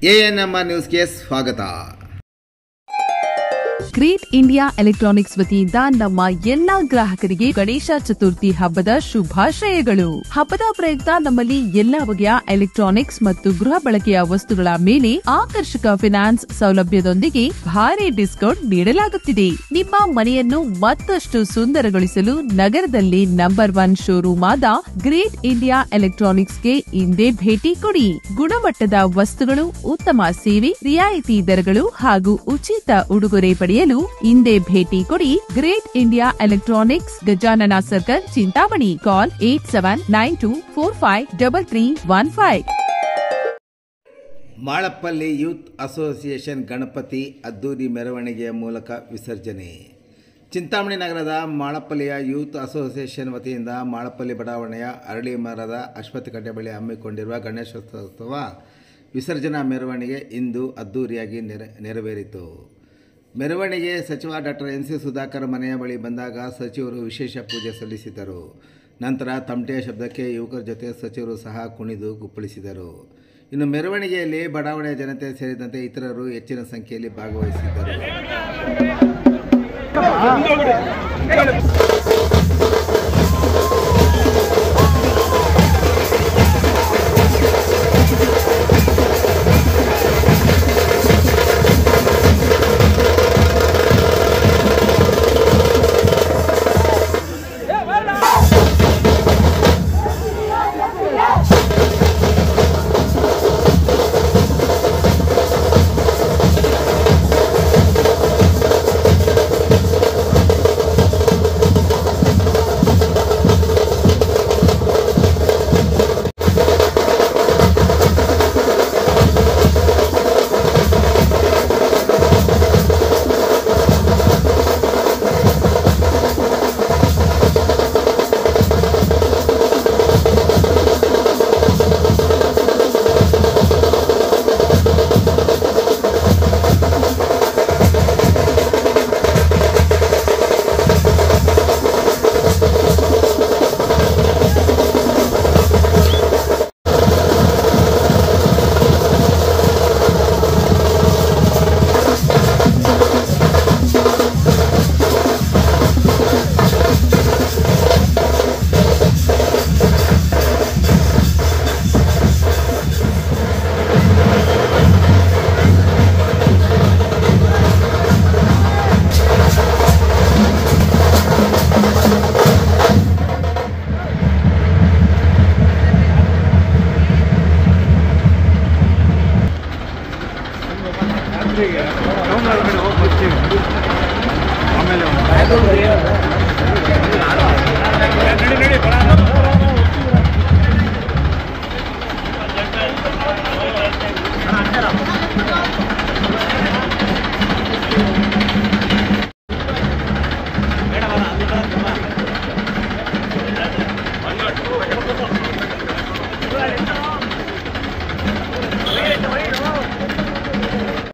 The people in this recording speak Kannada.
ANMR ನ್ಯೂಸ್ಗೆ ಸ್ವಾಗತ. ಗ್ರೇಟ್ ಇಂಡಿಯಾ ಎಲೆಕ್ಟ್ರಾನಿಕ್ಸ್ ವತಿಯಿಂದ ನಮ್ಮ ಎಲ್ಲಾ ಗ್ರಾಹಕರಿಗೆ ಗಣೇಶ ಚತುರ್ಥಿ ಹಬ್ಬದ ಶುಭಾಶಯಗಳು. ಹಬ್ಬದ ಪ್ರಯುಕ್ತ ನಮ್ಮಲ್ಲಿ ಎಲ್ಲಾ ಬಗೆಯ ಎಲೆಕ್ಟ್ರಾನಿಕ್ಸ್ ಮತ್ತು ಗೃಹ ಬಳಕೆಯ ವಸ್ತುಗಳ ಮೇಲೆ ಆಕರ್ಷಕ ಫಿನಾನ್ಸ್ ಸೌಲಭ್ಯದೊಂದಿಗೆ ಭಾರಿ ಡಿಸ್ಕೌಂಟ್ ನೀಡಲಾಗುತ್ತಿದೆ. ನಿಮ್ಮ ಮನೆಯನ್ನು ಮತ್ತಷ್ಟು ಸುಂದರಗೊಳಿಸಲು ನಗರದಲ್ಲಿ ನಂಬರ್ 1 ಶೋರೂಮ್ ಆದ ಗ್ರೇಟ್ ಇಂಡಿಯಾ ಎಲೆಕ್ಟ್ರಾನಿಕ್ಸ್ಗೆ ಇಂದೇ ಭೇಟಿ ಕೊಡಿ. ಗುಣಮಟ್ಟದ ವಸ್ತುಗಳು, ಉತ್ತಮ ಸೇವೆ, ರಿಯಾಯಿತಿ ದರಗಳು ಹಾಗೂ ಉಚಿತ ಉಡುಗೊರೆ ಪಡೆಯಲು ಇಂದೇ ಭೇಟಿ ಕೊಡಿ. Great India electronics, Gajanana circle, Chintamani. Call 8792453315. Malappalli youth association Ganapati ಅದ್ದೂರಿ ಮೆರವಣಿಗೆಯ ಮೂಲಕ ವಿಸರ್ಜನೆ. ಚಿಂತಾಮಣಿ ನಗರದ ಮಾಳಪ್ಪಲ್ಲಿಯ ಯೂತ್ ಅಸೋಸಿಯೇಷನ್ ವತಿಯಿಂದ ಮಾಳಪ್ಪಲ್ಲಿ ಬಡಾವಣೆಯ ಅರಳಿ ಮರದ ಅಶ್ವತ್ಥಕಟ್ಟೆ ಬಳಿ ಹಮ್ಮಿಕೊಂಡಿರುವ ಗಣೇಶೋತ್ಸವ ವಿಸರ್ಜನಾ ಮೆರವಣಿಗೆ ಇಂದು ಅದ್ದೂರಿಯಾಗಿ ನೆರವೇರಿತು. ಮೆರವಣಿಗೆ ಸಚಿವ ಡಾಕ್ಟರ್ NC ಸುಧಾಕರ್ ಮನೆಯ ಬಳಿ ಬಂದಾಗ ಸಚಿವರು ವಿಶೇಷ ಪೂಜೆ ಸಲ್ಲಿಸಿದರು. ನಂತರ ತಮಟೆಯ ಶಬ್ದಕ್ಕೆ ಯುವಕರ ಜೊತೆ ಸಚಿವರು ಸಹ ಕುಣಿದು ಕುಪ್ಪಳಿಸಿದರು. ಇನ್ನು ಮೆರವಣಿಗೆಯಲ್ಲಿ ಬಡಾವಣೆಯ ಜನತೆ ಸೇರಿದಂತೆ ಇತರರು ಹೆಚ್ಚಿನ ಸಂಖ್ಯೆಯಲ್ಲಿ ಭಾಗವಹಿಸಿದ್ದರು. ಆಮೇಲೆ